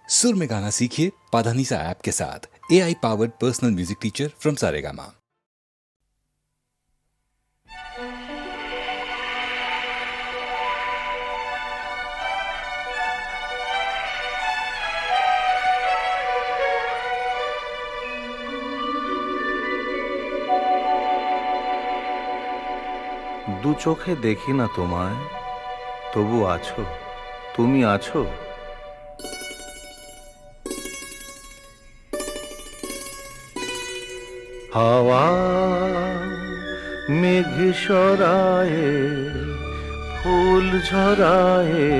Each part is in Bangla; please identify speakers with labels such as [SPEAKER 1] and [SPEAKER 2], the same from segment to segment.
[SPEAKER 1] सुर में गाना सीखिए पाधानीसा ऐप के साथ। AI powered personal music teacher from Saregama.
[SPEAKER 2] দু চোখে দেখি না তোমায়, তবু আছো, তুমি আছো। হাওয়া মেঘ সরায়ে, ফুল ঝরায়ে,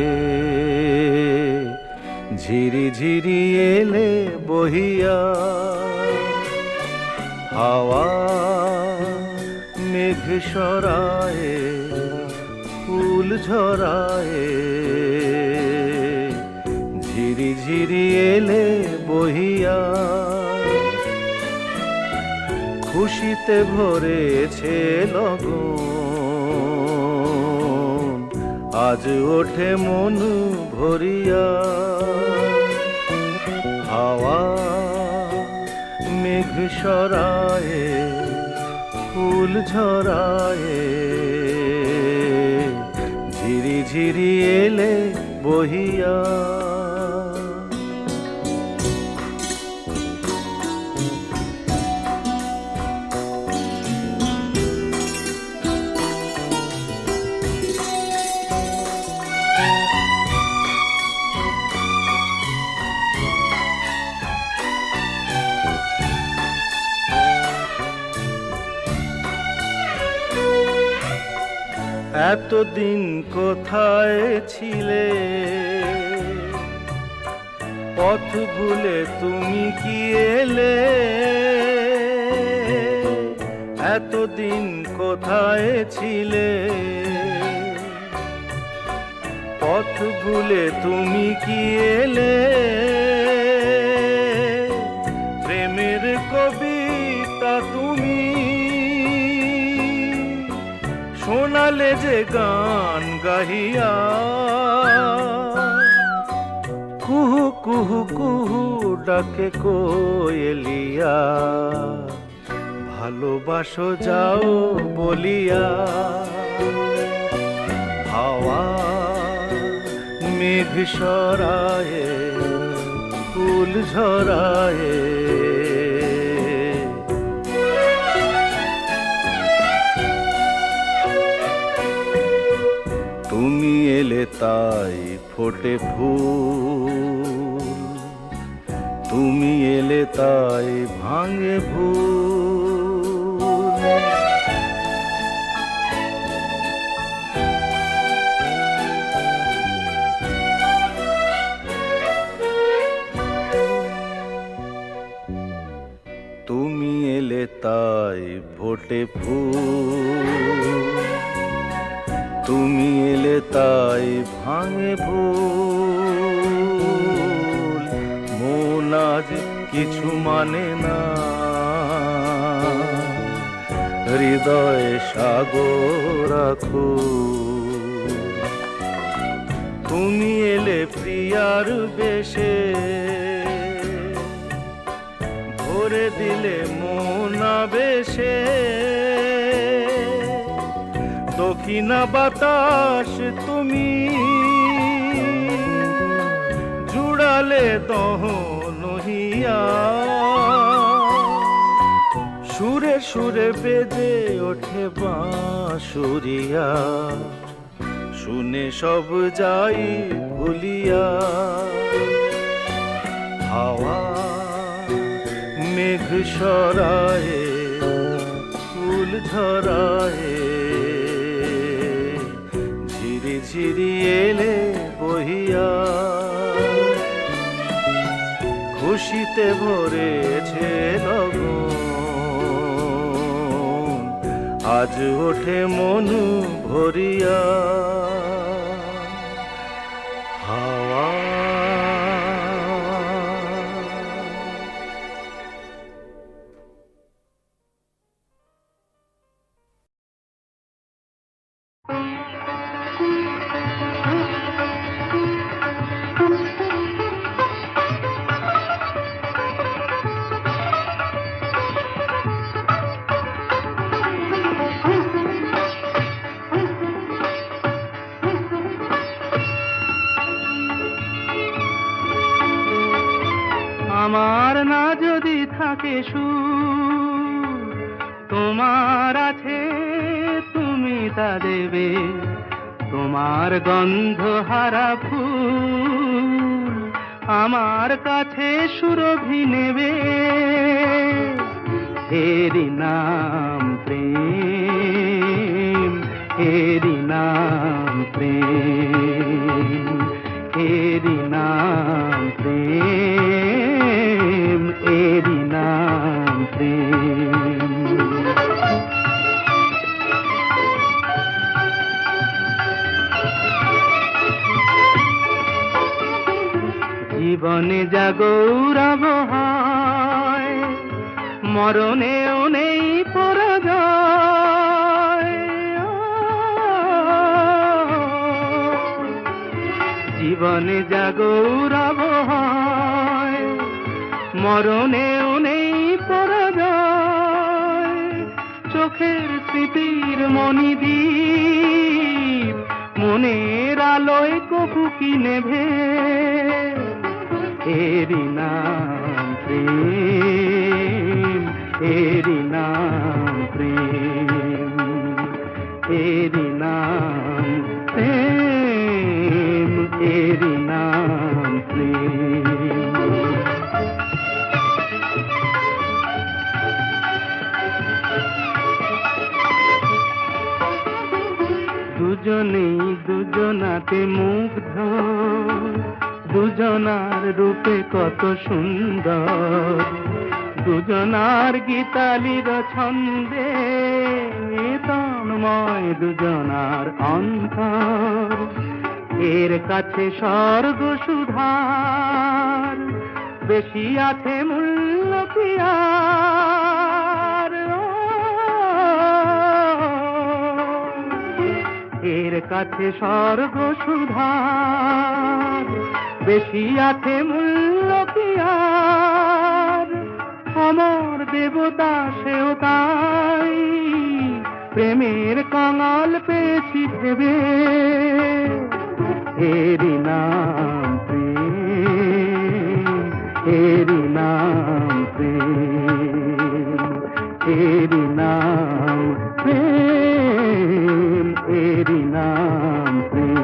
[SPEAKER 2] ঝিরি ঝিরি এলে বহিয়া। হাওয়া মেঘ সরায়ে, ফুল ঝরায়ে, ঝিরি ঝিরি এলে বহিয়া। খুশিতে ভরেছে লগন, আজ ওঠে মন ভরিয়া। হাওয়া মেঘ সরায়ে, ফুল ঝরায়ে, ঝিরি ঝিরি এলে বহিয়া। এতদিন কোথায় ছিলে, পথ ভুলে তুমি কি এলে? এতদিন কোথায় ছিলে, পথ ভুলে তুমি কি এলে? প্রেমের কবিতা তুমি শোনালে যে গান গাহিয়া। কুহু কুহু কুহু ডাকে কোয়েলিয়া, ভালোবাসো যাও বলিয়া। হাওয়া মেঘ সরায়ে, ফুল ঝরায়ে, তুমি এলে তাই ফোটে ফুল, তুমি এলে তাই ভাঙে ভুল। তুমি এলে তাই ফোটে ফুল, তুমি এলে তাই ভাঙে ভুল। মন আজ কিছু মানে না, হৃদয়ে সাগর আকুল। তুমি এলে প্রিয়ার বেশে, ভরে দিলে মন আবেশে। দক্ষিণা বাতাস তুমি জুড়ালে দহন হিয়া। সুরে সুরে বেজে ওঠে বাঁশুরিয়া, শুনে সব যাই ভুলিয়া। হাওয়া মেঘ সরায়ে, ফুল ঝরায়ে, ঝিরি ঝিরি এলে বহিয়া। খুশিতে ভরেছে লগন, আজ ওঠে মন ভরিয়া। হাওয়া
[SPEAKER 3] আমার না যদি থাকে সুর, তোমার আছে তুমি তা দেবে। তোমার গন্ধ হারা ফুল আমার কাছে সুরভি নেবে। এরি নাম প্রেম, এরি নাম প্রেম, এরি নাম প্রেম, এরি নাম প্রেম। জীবনে যা গৌরব হয়, মরণেও নেই পরাজয়। জীবনে যা গৌরব হয়, মরণেও নেই পরাজয়। চোখের স্মৃতির মণিদ্বীপ মনের আলোয় কবু কি নেভে। এরি নাম প্রেম, এরি নাম প্রেম, এরি নাম প্রেম, এরি নাম প্রেম। দুজনেই দুজনাতে মুগ্ধ, দুজনার রূপে কত সুন্দর। দুজনার গীতালির ছন্দে তন্ময় দুজনার অন্তর। এর কাছে স্বর্গ সুধার বেশি আছে মূল্য কি আর। এর কাছে স্বর্গ সুধার বেশি আছে মূল্য কি আর। অমর দেবতা সেও তাই প্রেমের কাঙাল পেয়েছি ভেবে। এরি নাম প্রেম, এরি নাম প্রেম, এরি নাম প্রেম, এরি নাম প্রেম।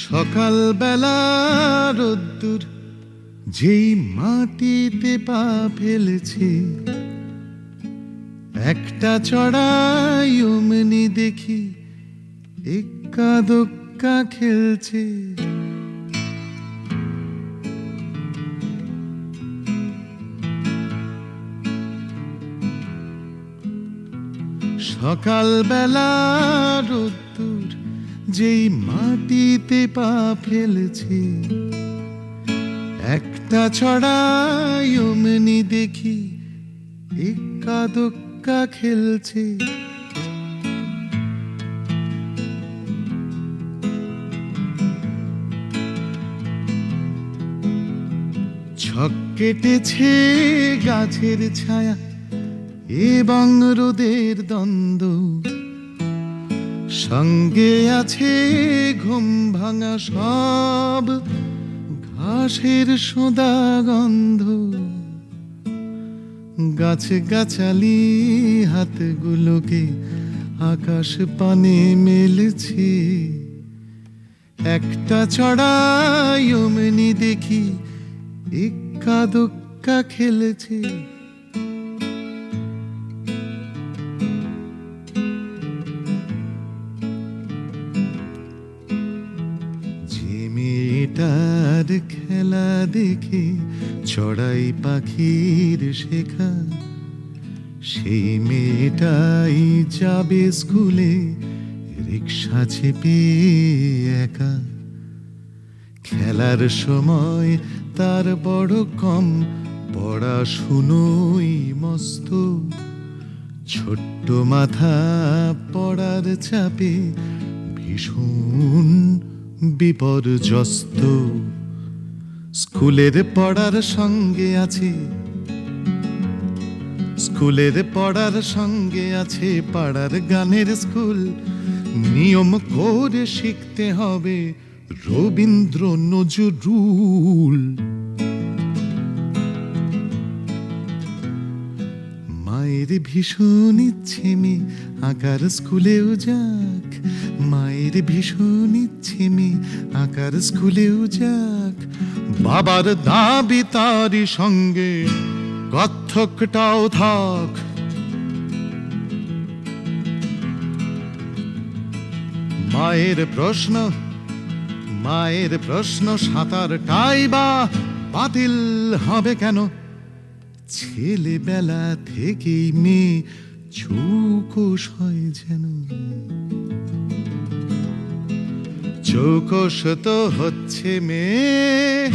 [SPEAKER 4] সকালবেলা রোদ্দুর যেই মাটিতে পা ফেলেছে, একটা চড়াই অমনি দেখি এক্কা দোক্কা খেলছে। সকালবেলা রোদ্দুর যেই মাটিতে পা ফেলেছে, একটা ছড়াই অমনি দেখি এক্কা দোক্কা খেলছে। ছক কেটেছে গাছের ছায়া এবং রোদের দ্বন্দ্ব, সঙ্গে আছে ঘুম ভাঙা সব ঘাসের সোঁদা গন্ধ। গাছে গাছালি হাতগুলোকে আকাশ পানে মেলেছে, একটা ছড়াই অমনি দেখি এক্কা দোক্কা খেলেছে। মেয়েটার খেলা দেখে চড়াই পাখির শেখা, সেই মেয়েটাই যাবে স্কুলে রিক্সা চেপে একা। খেলার সময় তার বড় কম, পড়াশুনোই মস্ত, ছোট্ট মাথা পড়ার চাপে ভীষণ বিপর্যস্ত। স্কুলের পড়ার সঙ্গে আছে, স্কুলের পড়ার সঙ্গে আছে পাড়ার গানের স্কুল। নিয়ম করে শিখতে হবে রবীন্দ্র নজরুল। মায়ের ভীষণ ইচ্ছে মেয়ে আঁকার স্কুলেও যাক, মায়ের ভীষণ ইচ্ছে মেয়ে আঁকার স্কুলেও যাক। বাবার দাবি তারই সঙ্গে কত্থকটাও থাক। মায়ের প্রশ্ন সাঁতারটাই বা বাতিল হবে কেন? ছেলেবেলা থেকেই মেয়ে চৌকস হয় যেন। চৌকস তো হচ্ছে মেয়ে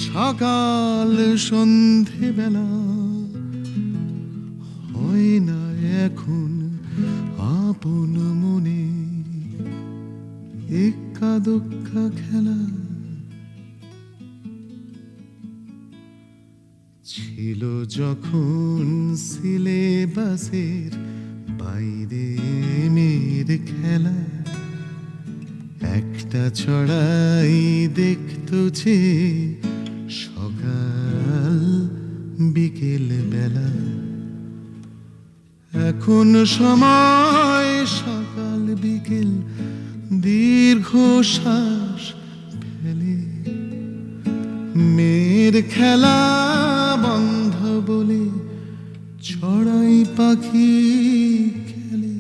[SPEAKER 4] সকাল সন্ধেবেলা, হয় না এখন আপন মনে এক্কা দোক্কা খেলা। ছিল যখন সিলেবাসের বাইরে মেয়ের খেলা, একটা ছড়াই দেখতো যে সকাল বিকেল বেলা। এখন সময় সকাল বিকেল দীর্ঘ শ্বাস ফেলে। মেয়ের খেলা বন্ধ বলে ছড়াই পাখি খেলে।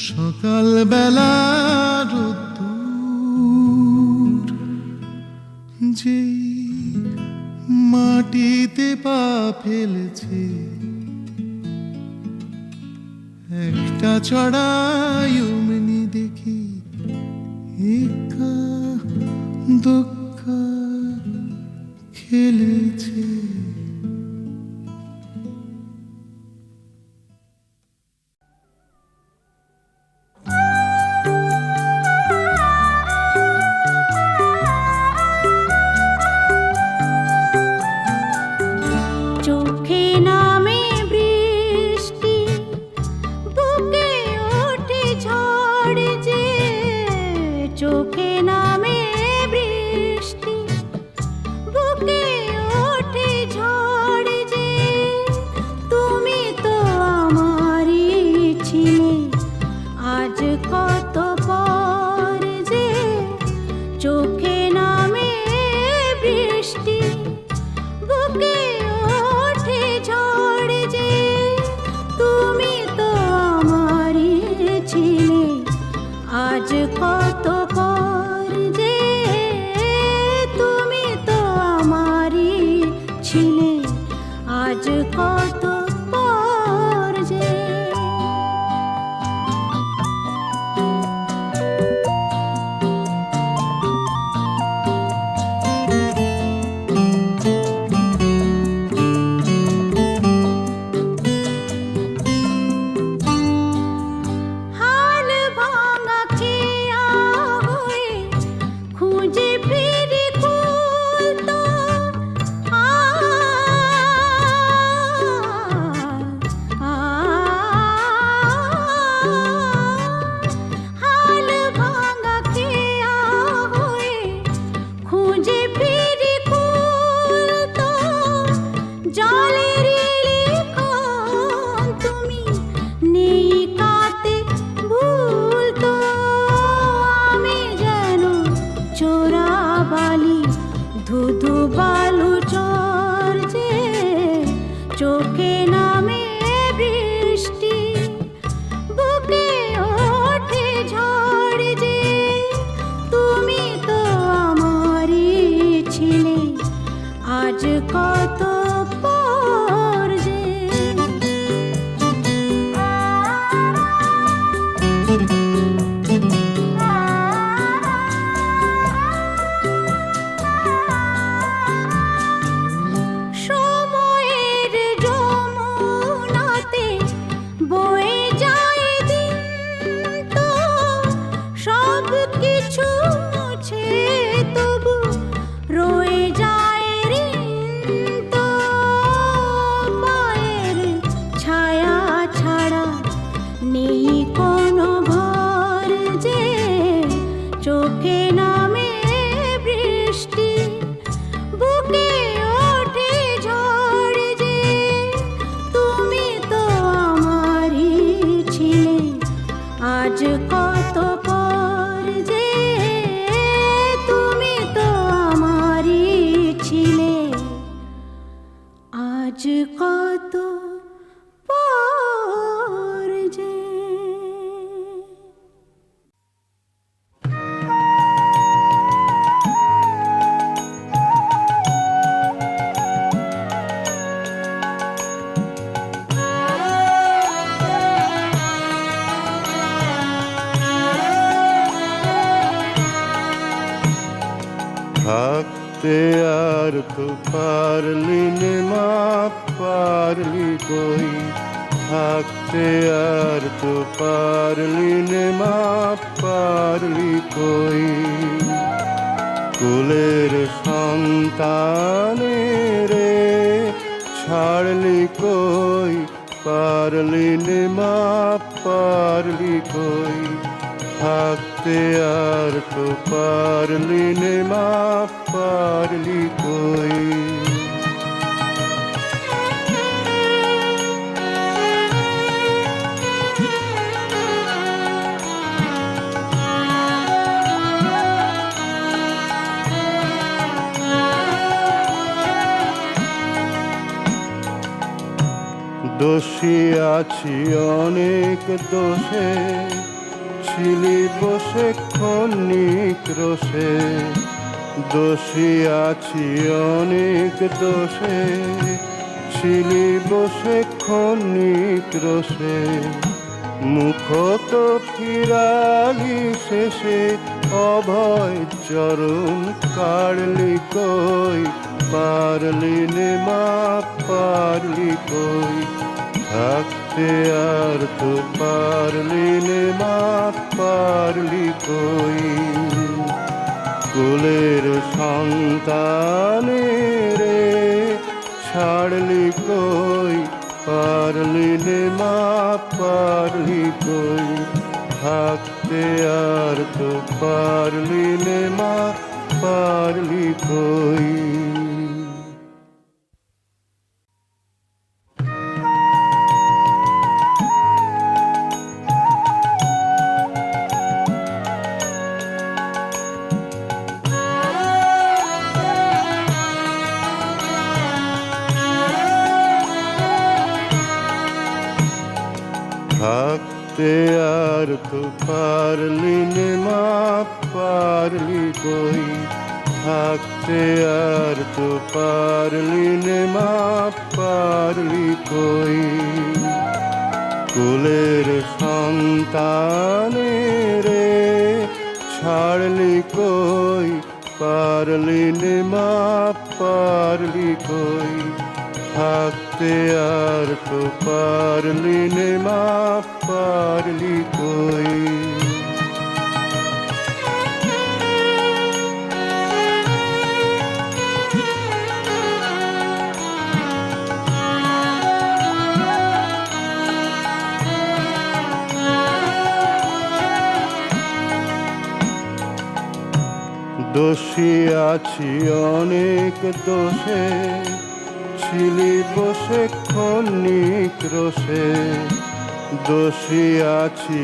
[SPEAKER 4] সকাল বেলা রোদ্দুর যেই মাটিতে পা ফেলেছে, একটা চড়াই অমনি দেখি একা দোক্কা খেলেছে।
[SPEAKER 5] চোখে নামে বৃষ্টি, বুকে ওঠে ঝড় যে। চোখে নামে বৃষ্টি, বুকে ওঠে ঝড় যে। তুমি তো আমারই ছিলে আজ কত পর যে। চোখে নামে বৃষ্টি, বুকে ওঠে ঝড় যে। তুমি তো আমারই ছিলে আজ কত পর যে। তুমি তো আমারই ছিলে আজ কত পর যে। হাল ভাঙা খেয়া হয়ে খুঁজে ফিরি কুল তো। হাল ভাঙা খেয়া হয়ে খুঁজে ফিরি কুল তো। জলের লিখন তুমি নেই কাতে ভুল তো। আমি যেন চোরা বালি ধুধু বালু চর যে। চোখে নামে বৃষ্টি, বুকে ওঠে ঝড় যে। তুমি তো আমারই ছিলে আজ কত পর যে। আজ কত পর যে
[SPEAKER 6] থাকতে আর তো পারলি নে মা, পারলি কই, থাকতে আর তো পারলি নে মা, পারলি কই, কুলের সন্তানে রে ছাড়লি কই, পারলি নে মা, পারলি কই, থাকতে আর তো পারলি নে মা, পারলি কই। দোষী আছি অনেক দোষে, ছিলি বসে ক্ষণিক রোষে, দোষী আছি অনেক দোষে, ছিলি বসে ক্ষণিক রোষে, মুখ তো ফিরালি শেষে, অভয় চরণ কাড়লি কই, পারলি নে মা, পারলি কই, থাকতে আর তো পারলি নে মা, পারলি কই, কুলের সন্তানে রে ছাড়লি কই, পারলি নে মা, পারলি কই, থাকতে আর তো পারলি নে মা, পারলি কই। থাকতে আর তো পারলি নে মা, পারলি কই, থাকতে আর তো পারলি নে মা, পারলি কই, কুলের সন্তানে রে ছাড়লি কই, পারলি নে মা, পারলি কই, থাকতে আর তো পারলি নে মা, পারলি কই। দোষী আছি অনেক দোষে, ছিলি বসে ক্ষণিক রোষে, দোষী আছি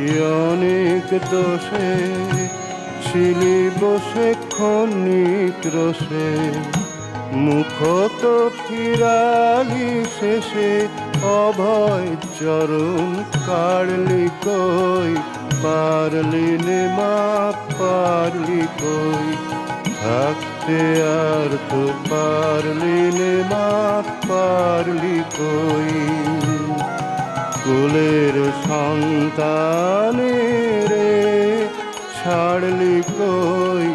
[SPEAKER 6] অনেক দোষে, ছিলি বসে ক্ষণিক রোষে, মুখ তো ফিরালি শেষে, অভয় চরণ কাড়লি কই, পারলি নে মা, পারলি কই, থাকতে আর তো পারলি নে মা, পারলি কই, কুলের সন্তানে রে ছাড়লি কই,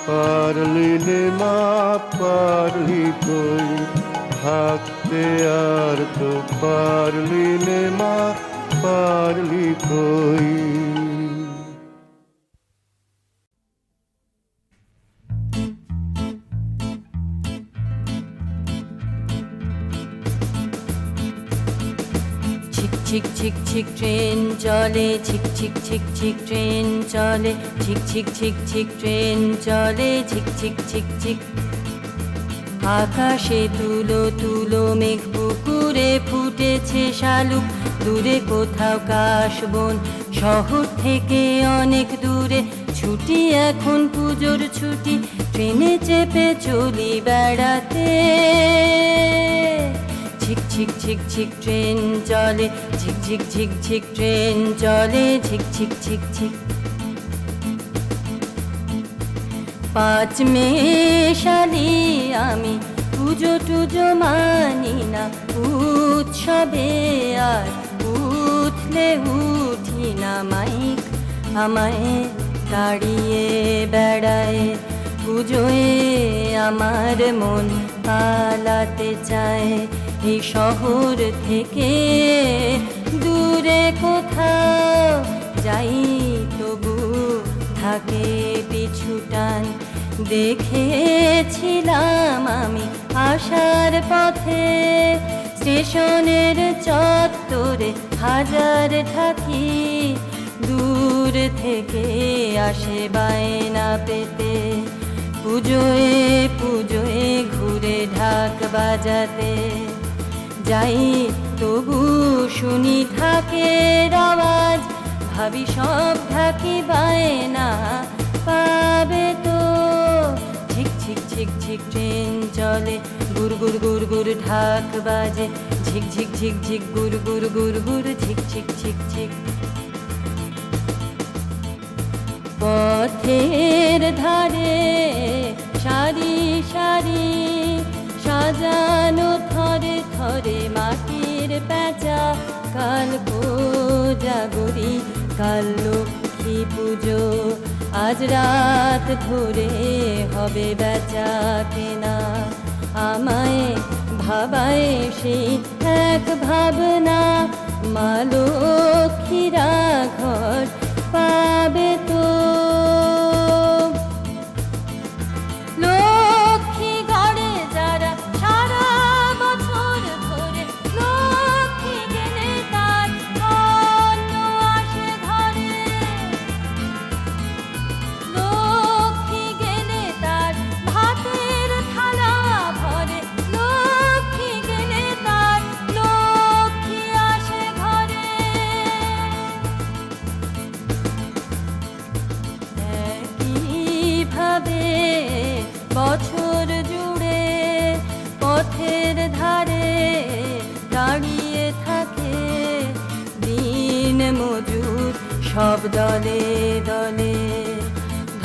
[SPEAKER 6] পারলি নে মা, পারলি কই, থাকতে আর তো পারলি নে মা, পারলি কই।
[SPEAKER 7] ছিক ছিক ছিক ট্রেন চলে, ছিক ছিক ছিক ছিক ট্রেন চলে, ছিক ছিক ছিক ছিক ট্রেন চলে, ছিক ছিক ছিক ছিক। আকাশে তুলো তুলো মেঘ, পুকুরে ফুটেছে শালুক, দূরে কোথাও কাশবন, শহর থেকে অনেক দূরে, ছুটি এখন পুজোর ছুটি, ট্রেনে চেপে চলি বেড়াতে। ছিক ঝিক ঝিক ঝিক ট্রেন চলে, ঝিক ঝিক ঝিক ঝিক ট্রেন চলে, ঝিক ঝিক ঝিক ঝিক। 5 মে শালি আমি পুজো টুজো মানি না, উৎসবে আর উঠলে উঠি না মাইক আমায় তাড়িয়ে বেড়ায়, পুজোয় আমার মন পালাতে চায় এই শহর থেকে দূরে কোথাও যাই, তবু থাকে পিছু টান। দেখেছিলাম আমি আসার পথে স্টেশনের চত্বরে হাজার ঢাকি, দূর থেকে আসে বায়না পেতে, পুজোয় পুজোয় ঘুরে ঢাক বাজাতে যাই, তবু শুনি ঢাকের আওয়াজ, ভাবি সব ঢাকি বায়না পাবে তো। ঝিক ঝিক ঝিক ঝিক ট্রেন চলে, গুর গুর গুর গুর ঢাক বাজে, ঝিক ঝিক ঝিক ঝিক গুর গুর গুর গুর, ঝিক ঝিক ঝিক ঝিক। পথের ধারে সারি সারি সাজানো থরে থরে মাটির প্যাঁচা, কাল কোজাগরি কাল লক্ষ্মী পুজো, আজ রাত ধরে হবে বেচা কেনা, আমায় ভাবায় সেই এক ভাবনা, মা লক্ষ্মীরা ঘর পাবে তো। লক্ষ্মী ঘরে যারা সারা বছর ধরে, লক্ষ্মী গেলে তার অন্ন আসে ঘরে, লক্ষ্মী গেলে তার ভাতের থালা ভরে, লক্ষ্মী গেলে তার লক্ষ্মী আসে ঘরে। একইভাবে বছর জুড়ে পথের ধারে দাঁড়িয়ে থাকে দিন মজুর সব দলে দলে,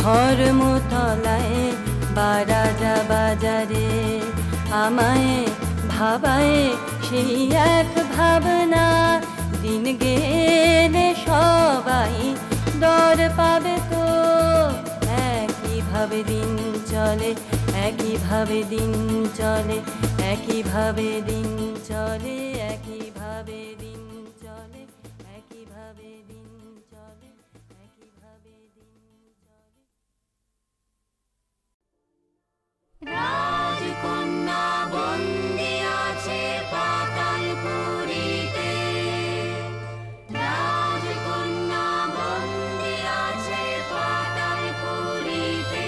[SPEAKER 7] ধর্মতলায় বা রাজা বাজারে, আমায় ভাবায় সেই এক ভাবনা, দিন গেলে সবাই দর পাবে তো। একইভাবে দিন চলে, একইভাবে দিন চলে, একইভাবে দিন চলে, একইভাবে দিন চলে, একইভাবে দিন চলে, একইভাবে দিন চলে। রাজকন্যা বন্দী আছে পাতালপুরীতে, রাজকন্যা বন্দী আছে পাতালপুরীতে।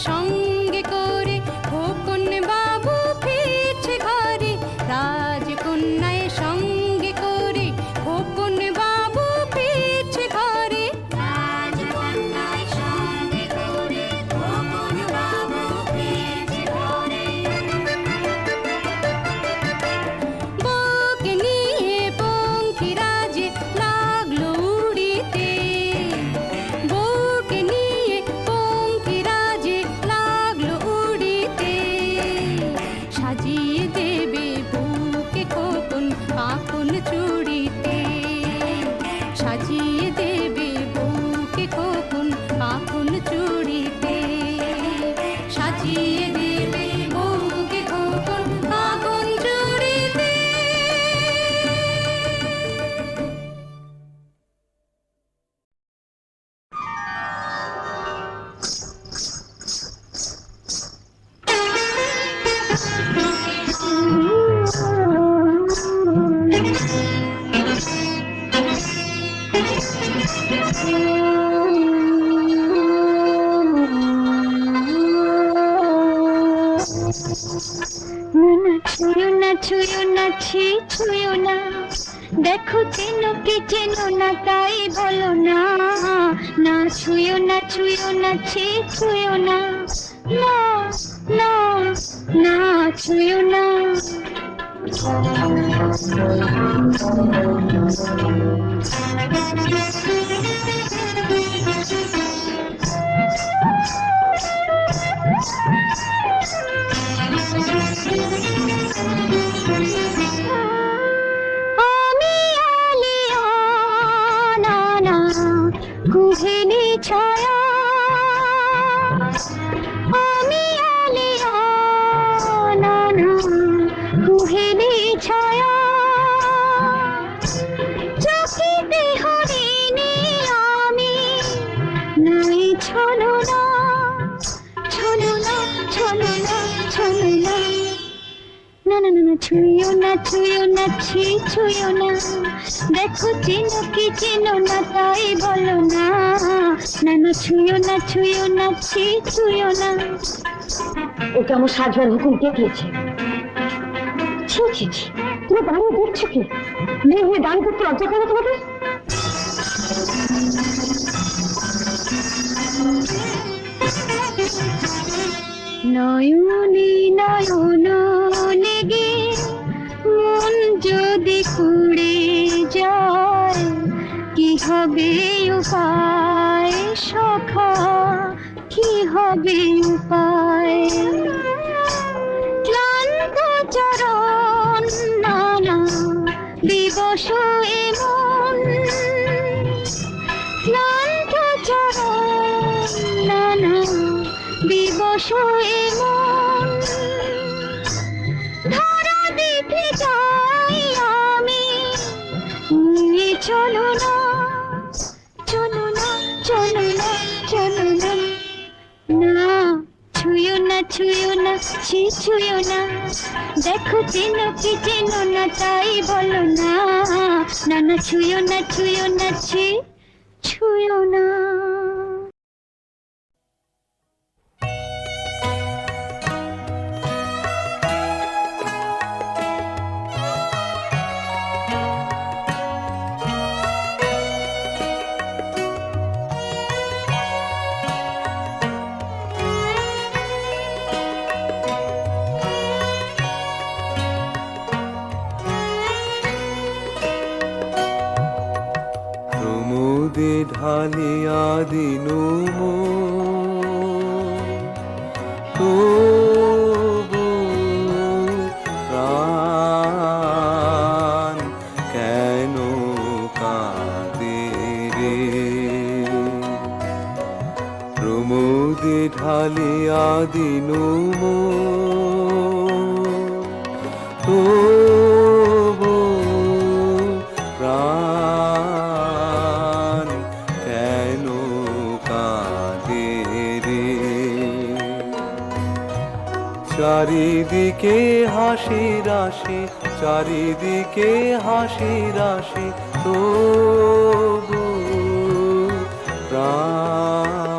[SPEAKER 7] সঙ্গে করে খোকন
[SPEAKER 8] শিখিয়ে দেবে বউকে খোকন আগুন জুড়িতে।
[SPEAKER 5] ছুঁয়ো না ছুঁয়ো না ছি ছুঁয়ো না, দেখো চেনো কি চেনো না তাই বলো না। না ছুঁয়ো না ছুঁয়ো না ছি ছুঁয়ো না, না না না ছুঁয়ো না। আমি আলিয়া না না কুহেলি ছায়া, আমি আলিয়া না না কুহেলি ছায়া, চোখেতে হরিণী আমি নাই ছলো না ছলো না ছলো না ছলো না। না না না না ছুঁয়ো না ছুঁয়ো না ছি ছুঁয়ো না, দেখো চেনো কি চেনো না তাই বলো না। না না ছুঁয়ো না ছুঁয়ো না ছি ছুঁয়ো না।
[SPEAKER 9] ওকে আমার সাজবার হুকুম কে দিয়েছে? ছি ছি ছি, তুমি দাঁড়িয়ে দেখছো কি? মেয়ে হয়ে দাঁড়িয়ে করতে লজ্জা করে তোমাদের?
[SPEAKER 5] নয়নে নয়ন লেগে মন যদি পুড়ে যায়, কি হবে উপায় সখা, কি হবে উপায়? ক্লান্ত চরণ না না দিবস এমন, ক্লান্ত চরণ না না দিবস এমন, ধরা দেখে যাই আমি নিয়ে চলো না চলো না চলো না চলো না। না ছুঁয়ো না ছুঁয়ো না ছি ছুঁয়ো না, দেখো চেনো কি চেনো না তাই বলো না। না না ছুঁয়ো না ছুঁয়ো না ছি ছুঁয়ো না।
[SPEAKER 6] প্রমোদে ঢালিয়া দিনু তবু প্রাণ কেন কাঁদে রে? প্রমোদে ঢালিয়া দিনু তবু প্রাণ কেন কাঁদে রে? চারিদিকে হাসি রাশি, চারিদিকে হাসি রাশি, তবু প্রাণ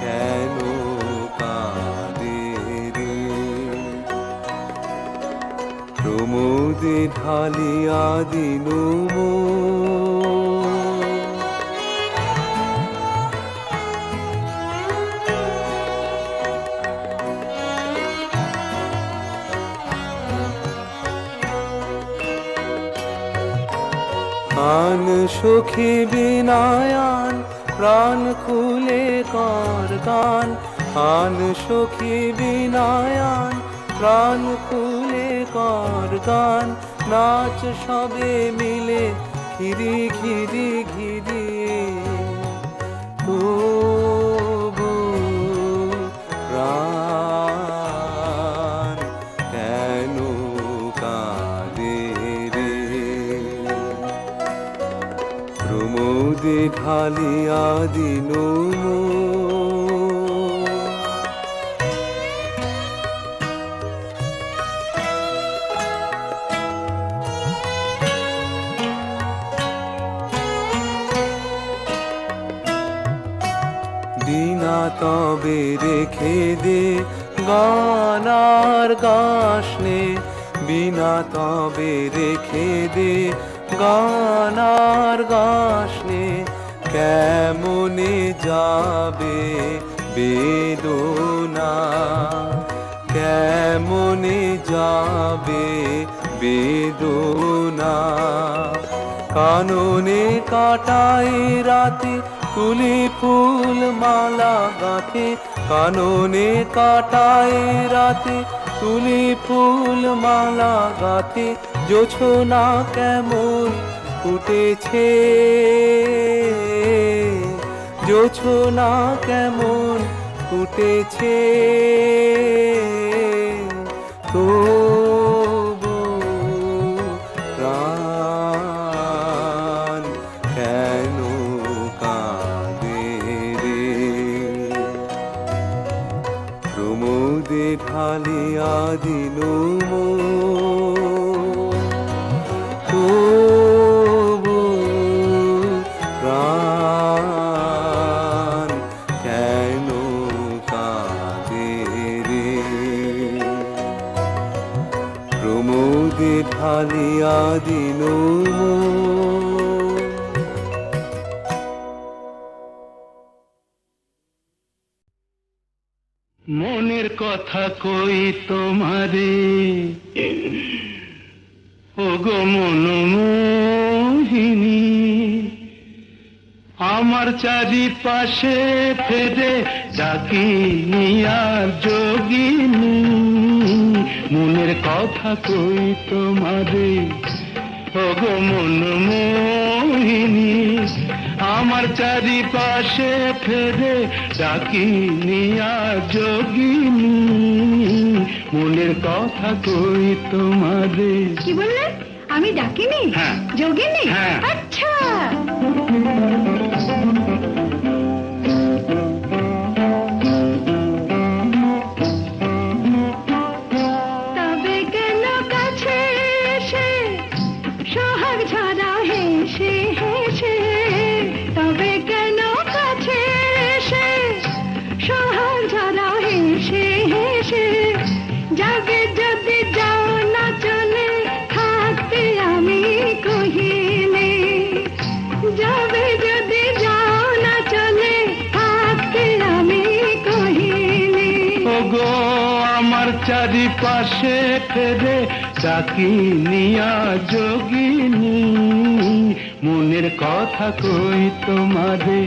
[SPEAKER 6] কেন কাঁদে রে? প্রমোদে ঢালিয়া দিনু আন সখী বিনায়ান প্রাণ খুলে কর গান, আন সখী বিনায়ান প্রাণ খুলে কর গান, নাচ সবে মিলে ঘিরি ঘিরি ঘিরি, তবু ঢালিয়া দিনু বিনা তবে রেখে দে গানার গাসনে, বিনা তবে রেখে দে গানার গাসনে, কেমনে যাবে বেদনা, কেমনে যাবে বেদনা। কাননে কাটাই রাতে তুলি ফুল মালা গাঁথে, কাননে কাটাই রাতে তুলি ফুল মালা গাঁথে, জোছনা কেমন ফুটেছে, জোছনা কেমন ফুটেছে, তবু প্রাণ কেন কাঁদে রে। প্রমোদে ঢালিয়া দিনু তবু প্রাণ কেন কাঁদে রে। প্রমোদে ঢালিয়া দিনু
[SPEAKER 3] মনের কথা কই তোমারে, ও গো মনমোহিনী, আমার চারিপাশে ফেরে ডাকি নিয়ার যোগিনী। মনের কথা কই তোমারে, ও গো মনমোহিনী, আমার চারিপাশে ফেরে ডাকি নিয়া যোগিনী। মনের কথা কই তোমারে।
[SPEAKER 9] কি বললে? আমি ডাকিনি?
[SPEAKER 3] হ্যাঁ।
[SPEAKER 9] যোগিনী?
[SPEAKER 3] হ্যাঁ।
[SPEAKER 9] আচ্ছা। তবে কেন কাছে এসে সোহাগ ঝরা হেসে হেসে, তবে কেন কাছে এসে সোহাগ ঝরা হেসে হেসে, যাবে যদি যাও না চলে থাকতে আমি কহিনে, যাবে যদি যাও না চলে থাকতে আমি কহিনে।
[SPEAKER 3] ওগো আমার চারিপাশে ফেরে ডাকি নিয়া যোগিনী। মনের কথা কই তোমারে,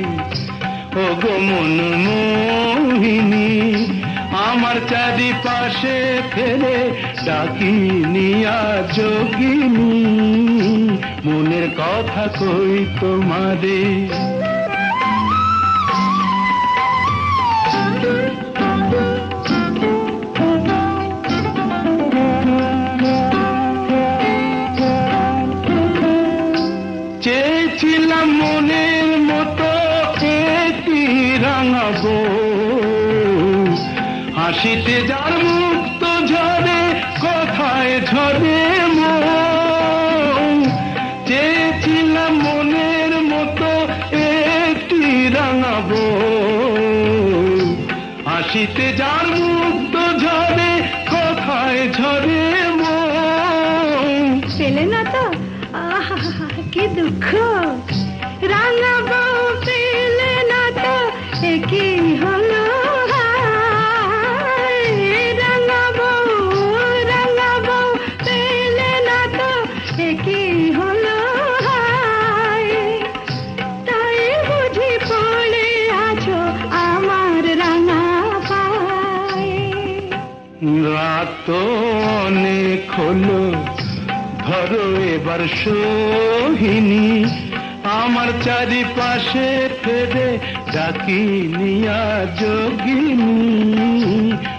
[SPEAKER 3] ওগো মনমোহিনী, আমার চারিপাশে ফেরে ডাকি নিয়া যোগিনী। মনের কথা কই তোমারে। চেয়েছিলাম মনের মতো একটি রাঙাবো, হাসিতে যার মুক্ত ঝরে কথায় ঝরে মন। চেয়েছিলাম মনের মতো একটি রাঙাবো, হাসিতে যার মুক্ত ঝরে কথায় ঝরে মন।
[SPEAKER 9] পেলে না তো? আহা কি দুঃখ, রাঙাবো পেলে না তো কি হলো, রাঙাবো রাঙাবো পেলে না তো কি হলো, তাই বুঝি পড়ে আছো আমার রাঙা পায়ে।
[SPEAKER 3] রাত তো অনেক হলো, ধরো এবার সোহিনী, আমার চারিপাশে ফেরে ডাকি নিয়া যোগিনী।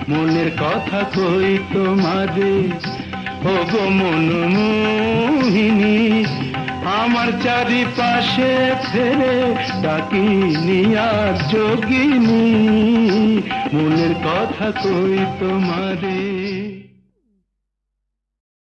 [SPEAKER 3] মনের কথা কই তোমারে, ওগো মনমোহিনী, আমার চারিপাশে ফেরে ডাকিনি আর যোগিনী, মনের কথা কই তোমারে।